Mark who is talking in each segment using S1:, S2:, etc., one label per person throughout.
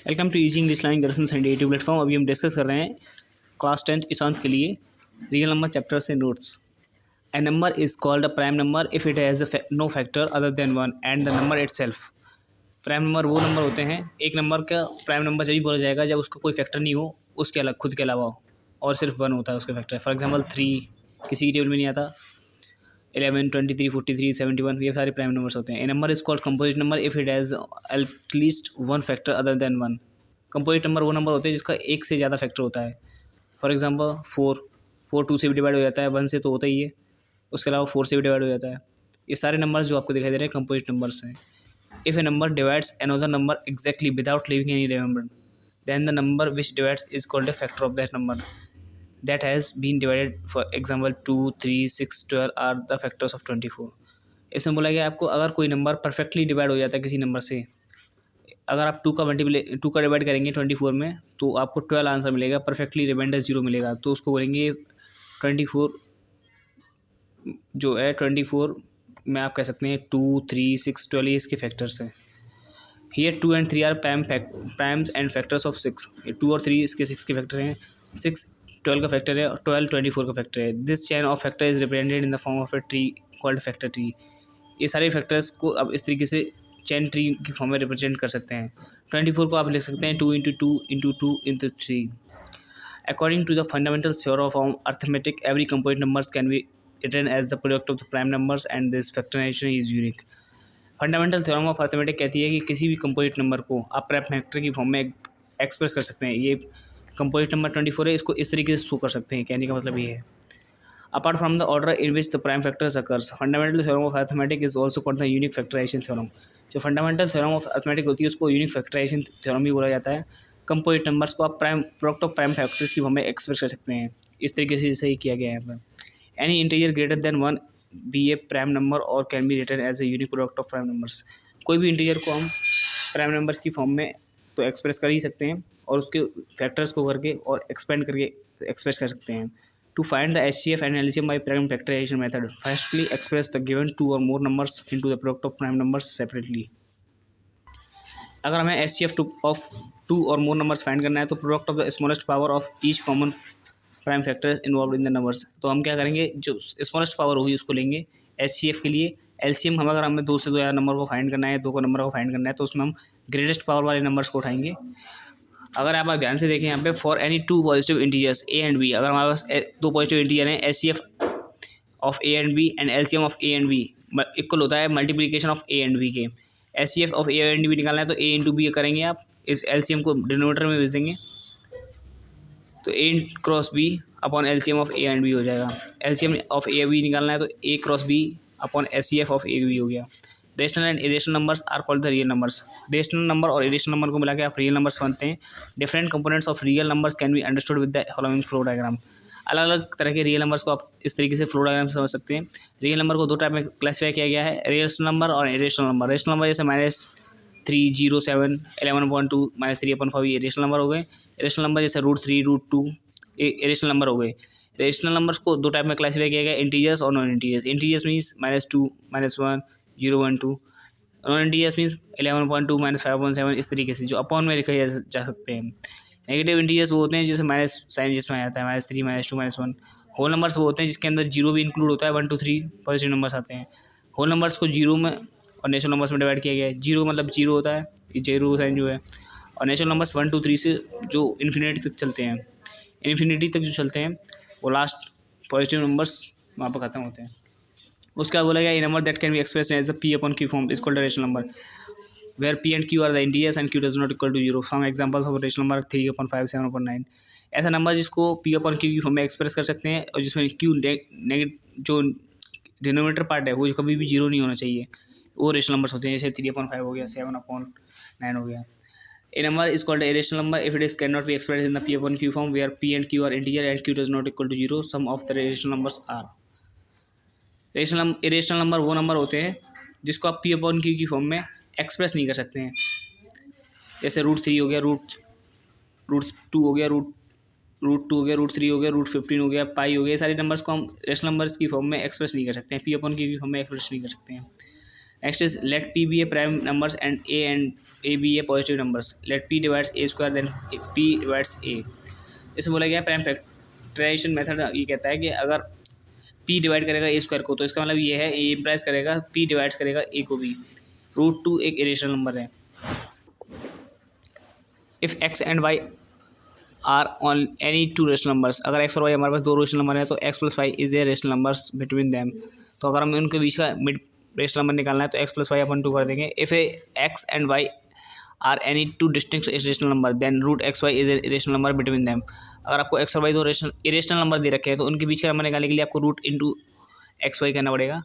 S1: Welcome to easy English learning Darshan Sunday YouTube platform. अभी हम discuss कर रहे हैं क्लास 10th ईशांत के लिए रियल नंबर चैप्टर से notes. A number is called a prime number if it has no factor other than one and the number itself. Prime number वो number होते हैं, एक नंबर का प्राइम नंबर जब भी बोला जाएगा जब उसका कोई फैक्टर नहीं हो, उसके अलग खुद के अलावा हो, और सिर्फ वन होता है उसका फैक्टर। फॉर एग्जाम्पल 3 किसी की टेबल में नहीं आता, 11, 23, 43, 71 ये सारे प्राइम नंबर्स होते हैं। A number is called composite number if it has at least one factor other than one. Composite number वो नंबर होते हैं जिसका एक से ज़्यादा फैक्टर होता है। फॉर एग्जांपल 4 2 से भी डिवाइड हो जाता है, 1 से तो होता ही है, उसके अलावा 4 से भी डिवाइड हो जाता है। ये सारे नंबर्स जो आपको दिखाई दे रहे हैं कंपोजिट नंबर्स हैं। If a number divides another number exactly without leaving any remember, then the number which divides is called a factor of that number that has been divided. For example 2 3 6 12 are the factors of 24। इसमें बोला गया आपको अगर कोई number perfectly divide हो जाता है किसी नंबर से, अगर आप 2 का डिवाइड करेंगे 24 में तो आपको 12 आंसर मिलेगा, परफेक्टली रिमाइंडर 0 मिलेगा, तो उसको बोलेंगे 24 जो है 24 में आप कह सकते हैं 2 3 6 12 ये इसके फैक्टर्स हैं। Here 2 and 3 are primes and factors of 6। 2 और 3 इसके 6 के फैक्टर हैं, 6 12 का फैक्टर है और 12 24 का फैक्टर है। This chain of factor is represented in the form of a tree called factor tree. ये सारे फैक्टर्स को अब इस तरीके से चेन ट्री की फॉर्म में रिप्रेजेंट कर सकते हैं। 24 को आप लिख सकते हैं 2 into 2 into 2 into 3। According to the fundamental theorem of arithmetic, every composite numbers can be written as the product of the prime numbers and this factorisation is unique. Fundamental theorem of arithmetic कहती है कि किसी भी composite number को आप prime factor की form में express कर सकते हैं। ये कंपोजिट नंबर 24 है, इसको इस तरीके से शो कर सकते हैं। कहने का मतलब ये है, apart from the order in which the prime factors occurs, fundamental theorem of arithmetic is also called the unique factorisation theorem. जो फंडामेंटल थ्योरम ऑफ अर्थमेटिक होती है उसको यूनिक फैक्टराइजेशन थ्योरम भी बोला जाता है। कंपोजिट नंबर्स को आप prime product of prime factors की फॉर्म में एक्सप्रेस कर सकते हैं। इस तरीके से सही किया गया है यहाँ पर। Any integer greater than 1 be a prime number और can be written as a unique product of prime numbers. कोई भी इंटीजर को हम प्राइम नंबर्स की फॉर्म में तो एक्सप्रेस कर ही सकते हैं और उसके फैक्टर्स को करके और एक्सपेंड करके एक्सप्रेस कर सकते हैं। To find the HCF and LCM by prime factorization method, firstly express the given 2 or more numbers into the product of prime numbers separately। अगर हमें HCF of 2 or more numbers find करना है तो product of the smallest power of each common prime factor involve in the numbers, तो हम क्या करेंगे, जो स्मॉलेस्ट पावर होगी उसको लेंगे HCF के लिए। LCM हम अगर हमें 2 से 2 या नंबर को फाइंड करना है, 2 को नंबर को फाइंड करना है, तो उसमें हम ग्रेटेस्ट पावर वाले नंबर्स को उठाएंगे। अगर आप ध्यान से देखें यहाँ पे, for any 2 positive integers A and B, अगर हमारे पास 2 पॉजिटिव इंटीजर हैं, HCF of A and B and LCM of A and B equal होता है multiplication of A and B के। HCF of A and B निकालना है तो A into B करेंगे, आप इस LCM को डिनोमिनेटर में भेज देंगे तो A cross B upon LCM of A and B हो जाएगा। LCM ऑफ A B निकालना है तो A cross B upon HCF of A B हो गया। Rational and irrational numbers are called the real numbers. Rational number और irrational number को मिला के आप रियल नंबर्स बनते हैं। Different components of real numbers can be understood with the following flow diagram. अलग अलग तरह के रियल नंबर्स को आप इस तरीके से फ्लो डायग्राम से समझ सकते हैं। रियल नंबर को 2 टाइप में क्लासीफाई किया गया है, रेशनल नंबर और इरेशनल नंबर। रेशनल नंबर जैसे -3 0 7 11.2 -3/5 ये रेशनल नंबर हो गए। इरेशनल नंबर जैसे √3 √2 इरेशनल नंबर हो गए। रेशनल नंबर्स को 2 टाइप में क्लासीफाई किया गया, इंटीजर्स और non integers. Integers means -2 -1 0 1 2, non integers means 11.2 -5.7 इस तरीके से जो अपॉन में लिखे जा सकते हैं। नेगेटिव इंटीजर्स वो होते हैं जैसे माइनस साइन जिसमें आ जाता है, -3 -2 -1। होल नंबर्स वो होते हैं जिसके अंदर 0 भी इंक्लूड होता है, 1 2 3 पॉजिटिव नंबर्स आते हैं। होल नंबर्स को 0 में और नेचुरल नंबर्स में डिवाइड किया गया है। 0 मतलब 0 होता है, ये 0 साइन जो है, और नेचुरल नंबर्स 1 2 3 से जो इन्फिनिटी तक चलते हैं, इन्फिनिटी तक जो चलते हैं वो लास्ट पॉजिटिव नंबर्स वहाँ पर ख़त्म होते हैं। उसका बोला गया, a number that can be express as a P/Q form is called a rational number where P and Q are the integers and Q does not equal to 0। Some examples of rational number 3/5 7/9। ऐसा number जिसको P/Q की form में express कर सकते हैं और जिसमें Q जो डिनोमिनेटर पार्ट है वो कभी भी 0 नहीं होना चाहिए, वो रेशनल नंबर्स होते हैं। जैसे 3/5 हो गया, 7/9 हो गया। A number is called a irrational number if it is cannot be expressed in the P/Q form where P and Q are integer and Q does not equal to 0. Some of the irrational numbers are। Irrational number वो number होते हैं जिसको आप P/Q की form में express नहीं कर सकते हैं। जैसे √3 हो गया, √2 हो गया, √2 हो गया, √3 हो गया, √15 हो गया, पाई हो गया। सारे नंबर्स को हम रेशनल नंबर्स की फॉर्म में एक्सप्रेस नहीं कर सकते हैं, P/Q की फॉर्म में एक्सप्रेस नहीं कर सकते हैं। Next is let p be a prime numbers and a b a positive numbers, let p divides a square then p divides a. इसमें बोला गया प्राइम फैक्टराइजेशन मेथड ये कहता है कि अगर पी डिवाइड करेगा ए स्क्वायर को तो इसका मतलब ये है ए इम्प्लाइज करेगा पी डिवाइड्स करेगा ए को भी। √2 एक इरेशनल नंबर है। If x and y are on any two rational numbers, अगर एक्स और वाई हमारे पास दो रेशनल नंबर है तो x plus y is a rational numbers between them. तो अगर हमें उनके बीच का मिड रेशनल नंबर निकालना है तो एक्स प्लस वाई अपन 2 कर देंगे। If x and y are any two distinct rational number then √xy is a rational number between them. अगर आपको एक्स और वाई दो इरेशनल नंबर दे रखे हैं तो उनके बीच का नंबर निकालने के लिए आपको √xy करना पड़ेगा।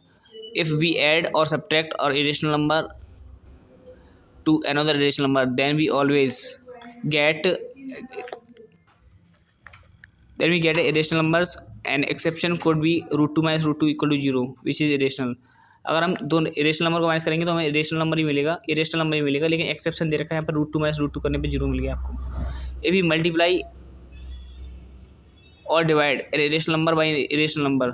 S1: इफ़ वी ऐड और सब्ट्रैक्ट और irrational number to another irrational number then we always get irrational numbers, an exception could be √2 minus √2 equal to 0 which is irrational। अगर हम दोनों इरेशनल नंबर को माइनस करेंगे तो हमें इरेशनल नंबर ही मिलेगा, इरेशनल नंबर ही मिलेगा, लेकिन एक्सेप्शन दे रखा है यहाँ पर √2 minus √2 करने पे 0 मिल गया आपको। ये भी मल्टीप्लाई और divide irrational number by irrational number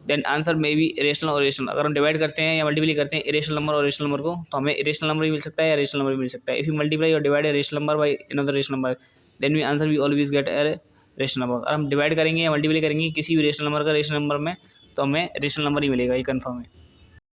S1: then answer may be irrational और इरेशनल। अगर हम डिवाइड करते हैं या मल्टीप्लाई करते हैं इरेशनल नंबर और इरेशनल नंबर को तो हमें इरेशनल नंबर भी मिल सकता है या इरेशनल नंबर भी मिल सकता है। इफ़ यू मल्टीप्लाई और divide irrational number by another irrational number then we answer we always get rational number. अगर हम डिवाइड करेंगे या मल्टीप्लाई करेंगे किसी भी रेशनल नंबर का रेशनल नंबर में तो हमें रेशनल नंबर ही मिलेगा, ये कंफर्म है।